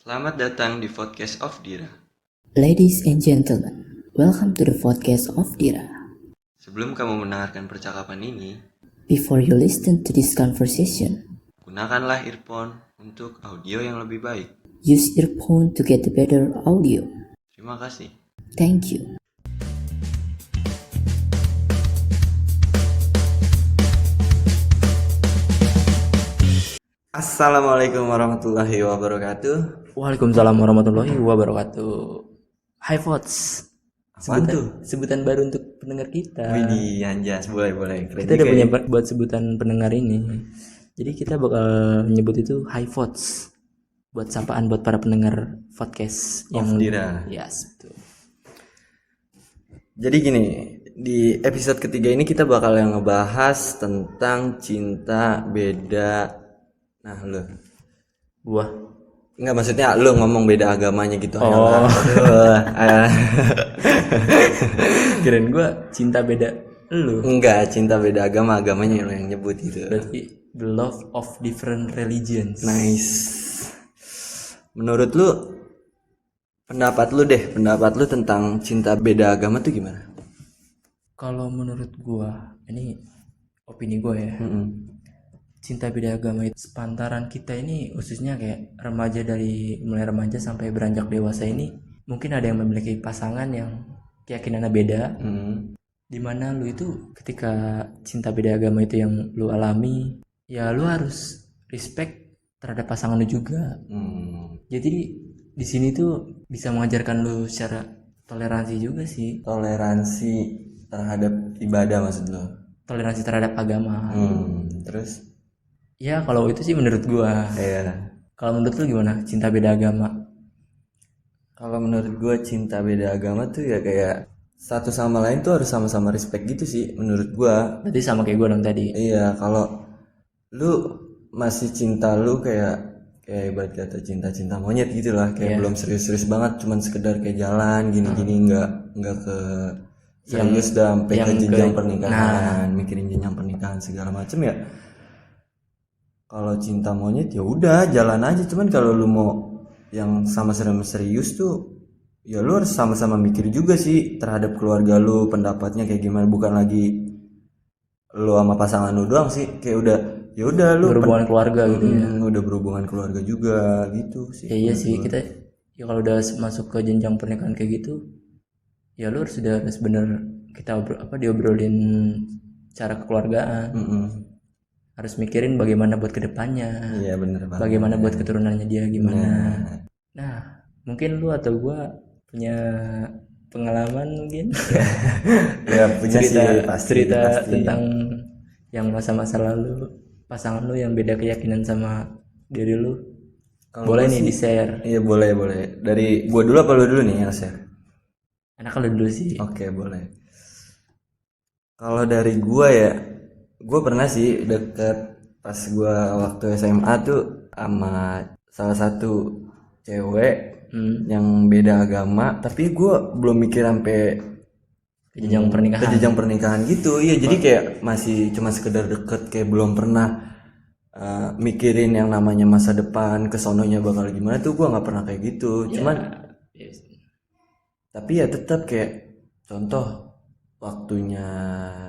Selamat datang di podcast of Dira. Ladies and gentlemen, welcome to the podcast of Dira. Sebelum kamu mendengarkan percakapan ini, Before you listen to this conversation, gunakanlah earphone untuk audio yang lebih baik. use earphone to get the better audio. Terima kasih. Thank you. Assalamualaikum warahmatullahi wabarakatuh. Waalaikumsalam warahmatullahi wabarakatuh. Hi Vots. Apaan tuh? Sebutan baru untuk pendengar kita. Widih, anjas, boleh. Keren Kita udah juga punya ya. buat sebutan pendengar ini. Jadi kita bakal nyebut itu Hi Vots. Buat sapaan buat para pendengar podcast Of Dira. Yes, betul. Jadi gini, di episode ketiga ini kita bakal yang ngebahas tentang cinta beda. Nah, Gua enggak, maksudnya lu ngomong beda agamanya gitu. Oh. Ayolah. kirain gua cinta beda lu. Enggak, cinta beda agamanya lo yang nyebut gitu. Berarti the love of different religions. Nice. Menurut lu, pendapat lu tentang cinta beda agama tuh gimana? Kalau menurut gua, ini opini gua ya. Cinta beda agama itu sepantaran kita ini, khususnya kayak remaja, dari mulai remaja sampai beranjak dewasa ini, mungkin ada yang memiliki pasangan yang keyakinannya beda. Dimana lu itu ketika cinta beda agama itu yang lu alami, ya lu harus respect terhadap pasangan lu juga. Jadi di sini tuh bisa mengajarkan lu secara toleransi juga sih. Toleransi terhadap ibadah maksud lu? Toleransi terhadap agama. Terus? Ya kalau itu sih menurut gua. Iya. Kalau menurut lu gimana cinta beda agama? Kalau menurut gua cinta beda agama tuh ya kayak satu sama lain tuh harus sama-sama respect gitu sih menurut gua. Berarti sama kayak gua dong tadi. Iya, kalau lu masih cinta lu kayak ibarat kata cinta monyet gitu lah, kayak belum serius-serius banget, cuman sekedar kayak jalan gini-gini, nggak ke serius dan sampai ke jenjang pernikahan, mikirin jenjang pernikahan segala macem ya. Kalau cinta monyet ya udah jalan aja, cuman kalau lu mau yang sama-sama serius tuh ya lu harus sama-sama mikir juga sih terhadap keluarga lu, pendapatnya kayak gimana, bukan lagi lu sama pasangan lu doang sih, kayak udah lu Berhubungan keluarga gitu ya. udah berhubungan keluarga juga gitu sih. Ya iya sih, kita ya kalau udah masuk ke jenjang pernikahan kayak gitu, ya lu harus bener kita diobrolin cara kekeluargaan. Harus mikirin bagaimana buat kedepannya. Iya bener banget. Bagaimana buat keturunannya dia gimana. Nah, mungkin lu atau gua punya pengalaman mungkin. Ya punya cerita tentang yang masa-masa lalu pasangan lu yang beda keyakinan sama diri lu. Kalo boleh nih di share. Iya boleh. Dari gua dulu apa lu dulu nih yang share? Enak lu dulu sih. Oke, boleh. Kalau dari gua ya, gua pernah sih deket pas gua waktu SMA tuh sama salah satu cewek yang beda agama, tapi gua belum mikir sampai ke jenjang pernikahan gitu. Iya, jadi kayak masih cuma sekedar deket, kayak belum pernah mikirin yang namanya masa depan, kesononya bakal gimana tuh gua nggak pernah kayak gitu. Cuman tapi ya tetap kayak contoh waktunya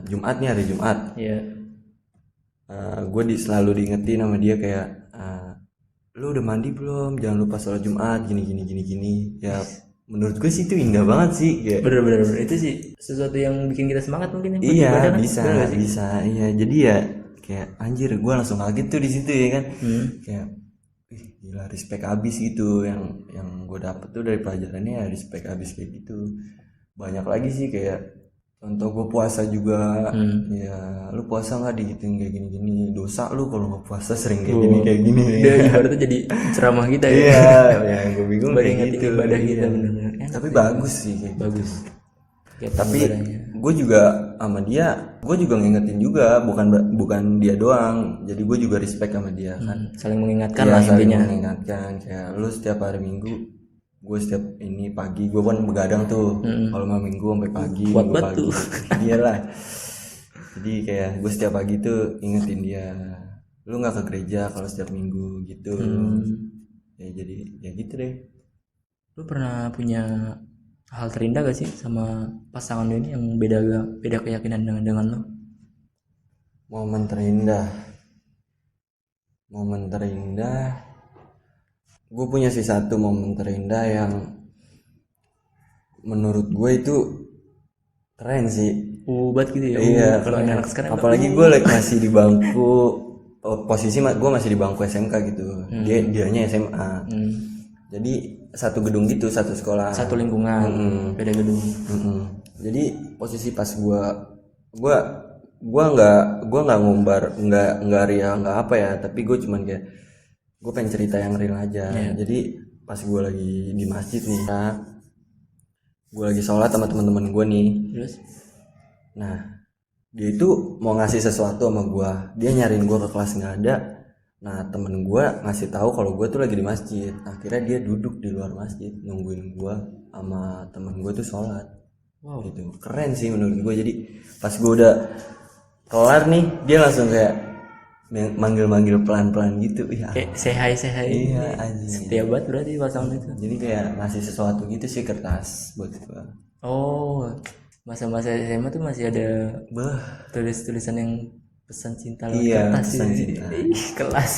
Jumat nih, hari Jumat. Iya. Gue selalu diingetin sama dia kayak lu udah mandi belum, jangan lupa sholat Jumat gini. Ya menurut gue sih itu indah banget sih kayak. Bener itu sih sesuatu yang bikin kita semangat mungkin. Iya kan? bisa iya, jadi ya kayak anjir gue langsung kaget tuh di situ ya kan. Kayak gila, respect abis gitu yang gue dapet tuh dari pelajarannya, ya respect abis kayak gitu. Banyak lagi sih kayak contoh gue puasa juga. Ya lu puasa nggak digituin kayak gini dosa lu kalau nggak puasa sering kayak gini. Dia ibaratnya jadi ceramah kita ya. Iya ya gue bingung kayak gitu ibadah kita benar-benar. Tapi bagus sih kayak bagus gitu. Tapi gue juga sama dia, gue juga ngingetin juga, bukan dia doang, jadi gue juga respect sama dia kan. Saling mengingatkan lah intinya. Saling mengingatkan kayak lu setiap hari Minggu, gue setiap ini pagi gue kan begadang tuh. Kalau mau Minggu sampai pagi, buat Minggu pagi. Iyalah. Jadi kayak gue setiap pagi tuh ingetin dia, lu nggak ke gereja kalau setiap Minggu gitu. ya jadi ya gitu deh. Lu pernah punya hal terindah gak sih sama pasangan lu ini yang beda keyakinan dengan lu? Momen terindah gue punya sih satu momen terindah yang menurut gue itu keren sih. Buat gitu ya. Iya, Kalau anak sekarang apalagi gue masih di bangku, posisi gue masih di bangku SMK gitu. Dianya SMA. Jadi satu gedung gitu, satu sekolah, satu lingkungan, beda gedung. Jadi posisi pas gue nggak ngumbar, nggak ria, nggak apa ya, tapi gue cuman kayak gue pengen cerita yang real aja. Jadi pas gue lagi di masjid nih, gue lagi sholat sama teman-teman gue nih. Terus? Nah, dia itu mau ngasih sesuatu sama gue, dia nyariin gue ke kelas nggak ada. Nah, temen gue ngasih tahu kalau gue tuh lagi di masjid. Akhirnya dia duduk di luar masjid nungguin gue sama temen gue tuh sholat. Wow, gitu. Keren sih menurut gue. Jadi pas gue udah kelar nih, dia langsung kayak manggil pelan-pelan gitu. Iya. Kayak say hi. Iya, anjing. Setia banget berarti pasangan itu. Jadi kayak ngasih sesuatu gitu sih, kertas buat gue. Oh, masa-masa SMA tuh masih ada tulis-tulisan yang pesan cinta lewat kertas pesan sih. cinta. Kelas.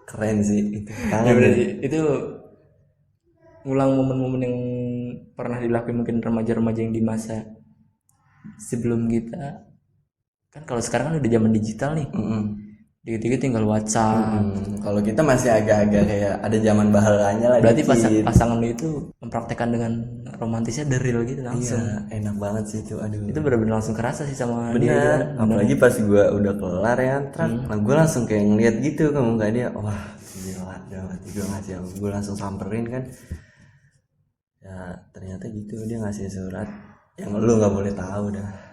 Keren sih itu. Ya, berarti itu ngulang momen-momen yang pernah dilakuin mungkin remaja-remaja yang di masa sebelum kita. Kan kalau sekarang kan udah zaman digital nih. Dikit-dikit tinggal WhatsApp. Kalau kita masih agak-agak kayak ada zaman bahalanya lah. Berarti pasangan lu itu mempraktekkan dengan romantisnya the real gitu langsung. Iya, enak banget sih itu. Aduh. Itu benar-benar langsung kerasa sih sama Bener. dia. Apalagi pas gue udah kelar ya, nah gue langsung kayak ngeliat gitu ke muka dia. Wah, gila banget. Gue ngasih, gue langsung samperin kan. Ya ternyata gitu, dia ngasih surat yang lu nggak boleh tahu dah.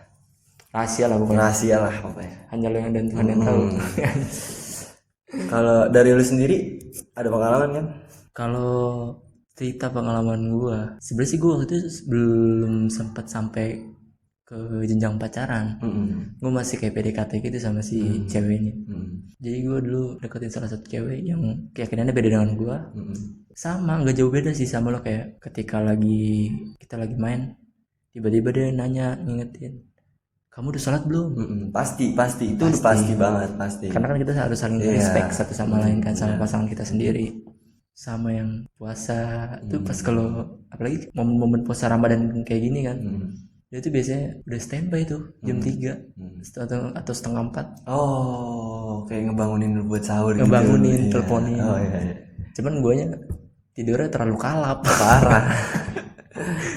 Rahasia lah pokoknya. Hanya lo yang dan Tuhan yang tahu. Kalau dari lu sendiri ada pengalaman kan? Kalau cerita pengalaman gua, sebenarnya sih gua waktu itu belum sempat sampai ke jenjang pacaran. Gua masih kayak PDKT gitu sama si cewek ini. Jadi gua dulu deketin salah satu cewek yang keyakinannya beda dengan gua. Sama, nggak jauh beda sih sama lo, kayak ketika kita lagi main, tiba-tiba dia nanya, ngingetin, kamu udah sholat belum? Pasti itu udah pasti banget, pasti. Karena kan kita harus saling respect satu sama lain kan, sama pasangan kita sendiri. Sama yang puasa itu pas kalau apalagi momen-momen puasa Ramadan kayak gini kan, dia tuh biasanya udah standby tuh jam 3 atau setengah 4. Oh, kayak ngebangunin lu buat sahur gitu. Ngebangunin, teleponin. Oh iya. Cuman guanya tidurnya terlalu kalap. Parah.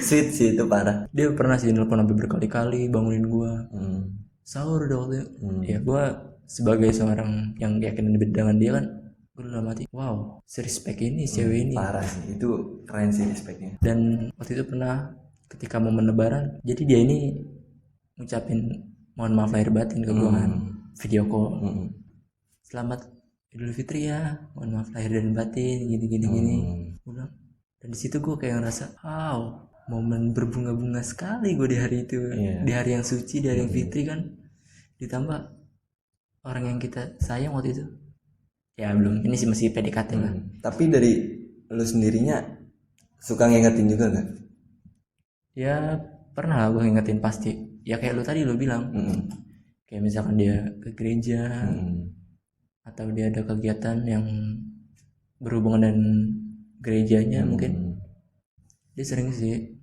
Sweet sih itu, parah. Dia pernah sih nelpon sampai berkali-kali bangunin gua. Sahur udah waktu. Ya gua sebagai seorang yang yakin dengan dia kan, gue dalam hati, wow, respect ini cewek ini. Parah sih, itu keren sih respectnya. Dan waktu itu pernah ketika momen lebaran, jadi dia ini ngucapin mohon maaf lahir batin ke gue kan, video call. Selamat Idul Fitri ya, mohon maaf lahir dan batin, gini. Dan di situ gue kayak ngerasa, wow, momen berbunga-bunga sekali gue di hari itu. Di hari yang suci, di hari yang fitri kan, ditambah orang yang kita sayang waktu itu. Ya belum, ini sih masih PDKT lah. Tapi dari lu sendirinya suka ngingetin juga gak? Ya pernah lah gue ngingetin pasti. Ya kayak lu tadi lu bilang, kayak misalkan dia ke gereja, atau dia ada kegiatan yang berhubungan dengan gerejanya, mungkin dia sering sih.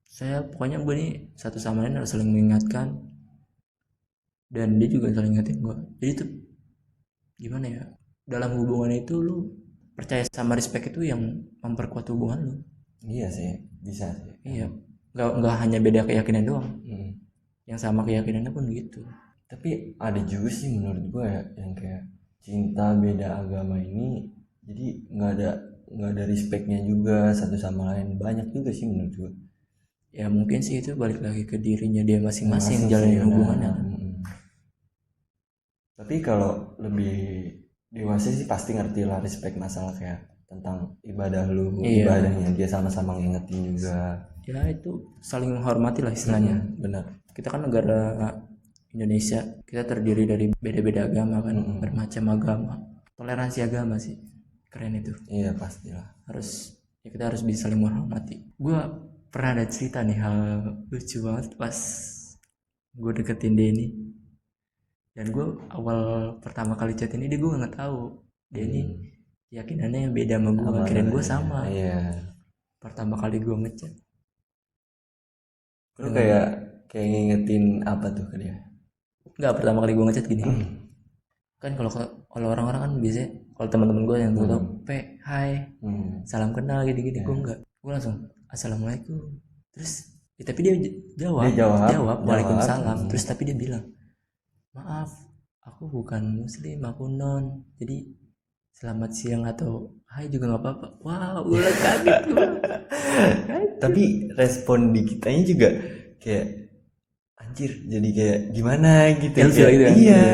Saya pokoknya gue nih satu sama lain harus saling mengingatkan, dan dia juga saling ngingetin gue. Jadi tuh gimana ya, dalam hubungan itu lu percaya sama respect itu yang memperkuat hubungan lu. Iya sih, bisa sih. Iya, nggak hanya beda keyakinan doang, yang sama keyakinannya pun gitu. Tapi ada juga sih menurut gue ya, yang kayak cinta beda agama ini, jadi nggak ada respectnya juga satu sama lain. Banyak juga sih menurut gue. Ya mungkin sih itu balik lagi ke dirinya dia masing-masing jalanin hubungannya. Tapi kalau lebih dewasa sih pasti ngerti lah respect masalah kayak tentang ibadah lu, ibadahnya dia sama-sama ngingetin juga. Ya itu saling menghormati lah istilahnya. Benar. Kita kan negara Indonesia, kita terdiri dari beda-beda agama kan, bermacam agama, toleransi agama sih. keren itu. Iya pastilah. Kita harus bisa saling menghormati. Gue pernah ada cerita nih, hal lucu banget pas gue deketin Denny. Dan gue awal pertama kali chat ini gue nggak tahu Denny keyakinannya beda sama gue, kirain gue sama. Iya. Pertama kali gue ngechat, lu kayak ngingetin apa tuh ke dia? Enggak, pertama kali gue ngechat gini. Kan kalau orang-orang kan biasanya kalau teman-teman gue yang gue tau, hai, salam kenal gini-gini. Gue enggak, gue langsung assalamualaikum. Terus tapi dia jawab waalaikumsalam. Terus tapi dia bilang, maaf, aku bukan muslim, aku non, jadi selamat siang atau hai juga nggak apa-apa. Wow, gue kaget gue. Tapi respon di kitanya juga kayak anjir, jadi kayak gimana gitu ya, kayak, gitu, iya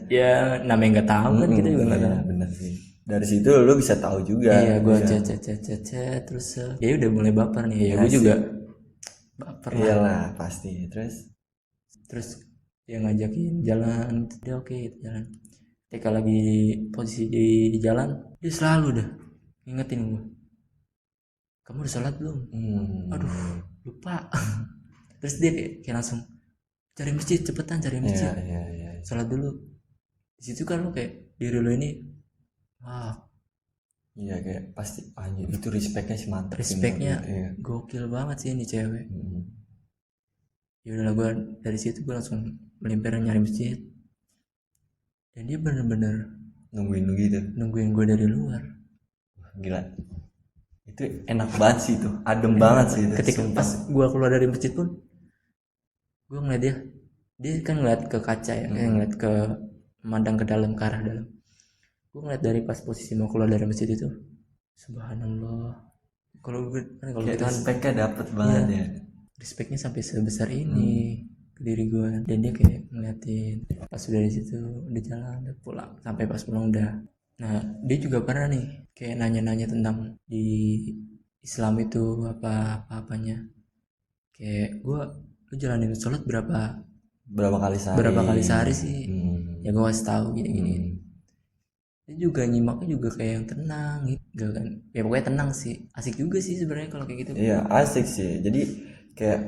ya namanya nggak tahu kan, kita juga nggak tahu. Bener sih, dari situ lo bisa tahu juga. Iya, gue chat terus ya udah mulai baper nih. Ya gue juga baper lah. Iyalah pasti. Terus dia ngajakin jalan, dia oke jalan. Ketika lagi posisi di jalan, dia selalu dah ngingetin gue, kamu udah sholat belum? Aduh lupa. Terus dia kayak langsung cari masjid, cepetan cari masjid. Iya. Sholat dulu. Di situ kan lo kayak diri lo ini, wah. Iya kayak pasti anjir, itu respectnya sih mantap. Respectnya gokil banget sih ini cewek. Ya udahlah, gue dari situ gue langsung melimper nyari masjid. Dan dia bener-bener nungguin lu gitu, nungguin gue dari luar. Gila, itu enak banget sih, itu adem banget sih itu. Ketika pas gue keluar dari masjid pun, gue ngeliat dia kan ngeliat ke kaca ya, ngeliat ke memandang ke dalam, ke arah dalam. Gue ngeliat dari pas posisi mau keluar dari masjid itu, subhanallah. Kalau kita kan respectnya dapet banget ya. Respectnya sampai sebesar ini ke diri gue. Dan dia kayak ngeliatin pas udah di situ, udah jalan, udah pulang. Sampai pas pulang udah. Nah dia juga pernah nih kayak nanya-nanya tentang di Islam itu apa-apanya. Kayak gue, lu jalanin sholat berapa kali sehari sih? Ya gue kasih tahu gini-gini. Dia juga nyimaknya juga kayak yang tenang gitu kan. Ya pokoknya tenang sih. Asik juga sih sebenarnya kalau kayak gitu. Iya asik sih. Jadi kayak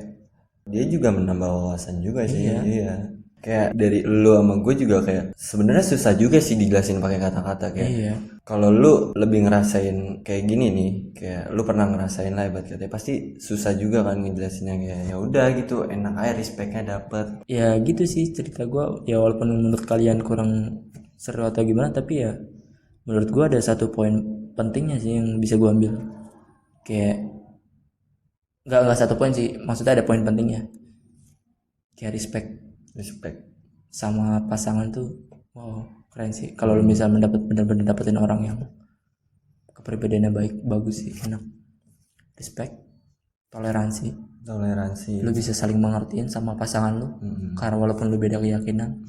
dia juga menambah wawasan juga sih. Iya. Kayak dari lu sama gue juga kayak sebenarnya susah juga sih dijelasin pakai kata-kata kayak. Iya. Kalau lu lebih ngerasain kayak gini nih, kayak lu pernah ngerasain lah ibarat katanya, pasti susah juga kan ngejelasinnya. Kayak ya udah gitu, enak aja, respectnya dapet. Ya gitu sih cerita gue. Ya walaupun menurut kalian kurang seru atau gimana, tapi ya menurut gue ada satu poin pentingnya sih yang bisa gue ambil. Kayak nggak satu poin sih, maksudnya ada poin pentingnya. Kayak respect sama pasangan tuh, wow keren sih. Kalau lu bisa benar-benar dapetin orang yang kepribadiannya bagus sih, enak. Respect, toleransi. Lu bisa saling mengertiin sama pasangan lu, karena walaupun lu beda keyakinan.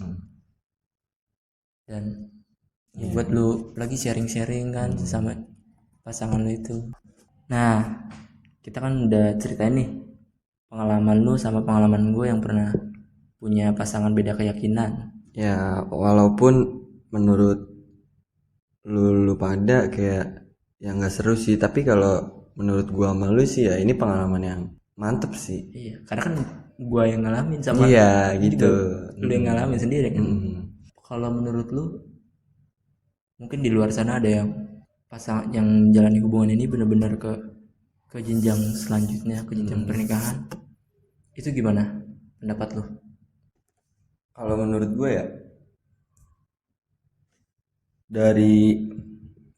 Dan buat lu lagi sharing-sharing kan sama pasangan lu itu. Nah kita kan udah ceritain nih pengalaman lu sama pengalaman gue yang pernah punya pasangan beda keyakinan. Ya walaupun menurut lu pada kayak yang nggak seru sih, tapi kalau menurut gua sama lu sih ya ini pengalaman yang mantep sih. Iya, karena kan gua yang ngalamin sama. Iya gitu. Lu yang ngalamin sendiri kan. Kalau menurut lu, mungkin di luar sana ada yang pasangan yang jalani hubungan ini benar-benar ke jenjang selanjutnya, ke jenjang pernikahan. Itu gimana pendapat lu? Kalau menurut gue ya, dari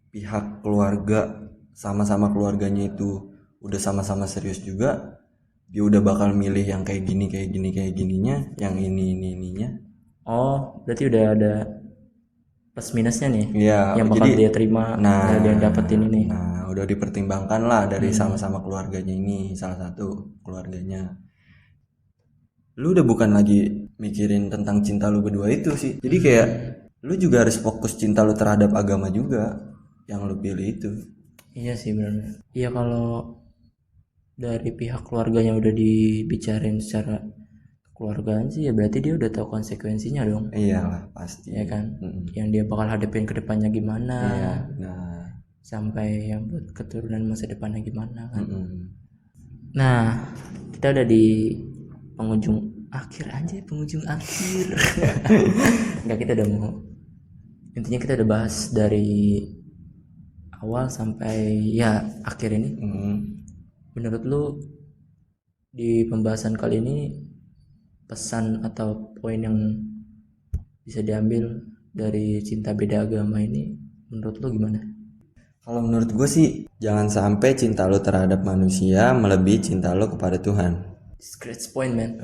pihak keluarga, sama-sama keluarganya itu udah sama-sama serius juga, dia udah bakal milih yang kayak gininya, yang ininya. Oh, berarti udah ada plus minusnya nih. Iya, yang bakal dia terima, dia dapetin ini. Nah, udah dipertimbangkan lah dari sama-sama keluarganya ini, salah satu keluarganya. Lu udah bukan lagi mikirin tentang cinta lu berdua itu sih. Jadi kayak lu juga harus fokus cinta lu terhadap agama juga yang lu pilih itu. Iya sih benar. Iya, kalau dari pihak keluarganya udah dibicarain secara keluargaan sih ya berarti dia udah tahu konsekuensinya dong. Iyalah pasti. Ya kan. Yang dia bakal hadapin ke depannya gimana. Iya, nah. sampai yang buat keturunan masa depannya gimana kan. Nah, kita udah di penghujung akhir. Enggak, kita udah mau, intinya kita udah bahas dari awal sampai ya akhir ini. Menurut lu di pembahasan kali ini pesan atau poin yang bisa diambil dari cinta beda agama ini menurut lu gimana? Kalau menurut gue sih jangan sampai cinta lo terhadap manusia melebihi cinta lo kepada Tuhan. It's great point, man.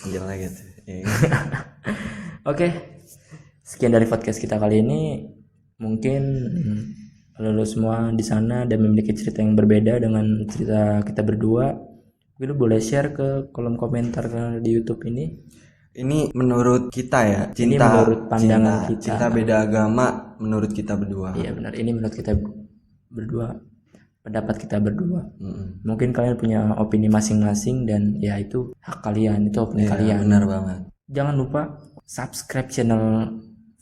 Gila gitu. Oke, sekian dari podcast kita kali ini. Mungkin lo semua di sana dan memiliki cerita yang berbeda dengan cerita kita berdua. Mungkin lo boleh share ke kolom komentar di YouTube ini. Ini menurut kita ya, Ini menurut pandangan kita. Cinta beda agama menurut kita berdua. Iya benar, ini menurut kita berdua, pendapat kita berdua. Mungkin kalian punya opini masing-masing dan ya itu hak kalian, itu opini kalian. Benar banget. Jangan lupa subscribe channel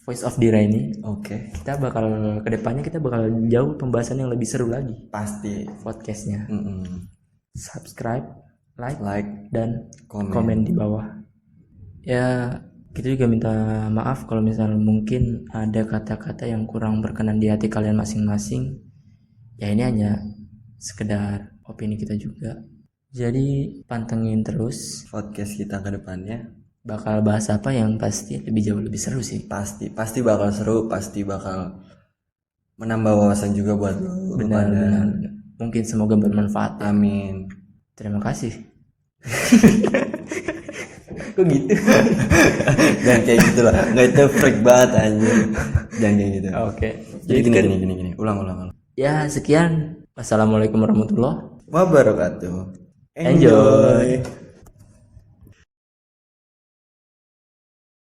Voice of Dira ini. Oke. Kita bakal kedepannya kita bakal jauh pembahasan yang lebih seru lagi. Pasti. Podcastnya. Subscribe, like, dan komen di bawah. Ya, kita juga minta maaf kalau misalnya mungkin ada kata-kata yang kurang berkenan di hati kalian masing-masing. Ya ini hanya sekedar opini kita juga. Jadi pantengin terus podcast kita ke depannya. Bakal bahas apa yang pasti jauh lebih seru sih. Pasti bakal seru, pasti bakal menambah wawasan juga buat lo. Benar. Mungkin semoga bermanfaat. Amin. Terima kasih. Kok gitu? Jangan kayak gitu lah. Nggak, itu freak banget anjir. Jangan kayak gitu. Oke. Jadi gini. Ulang. Ya sekian. Wassalamualaikum warahmatullahi wabarakatuh. Enjoy.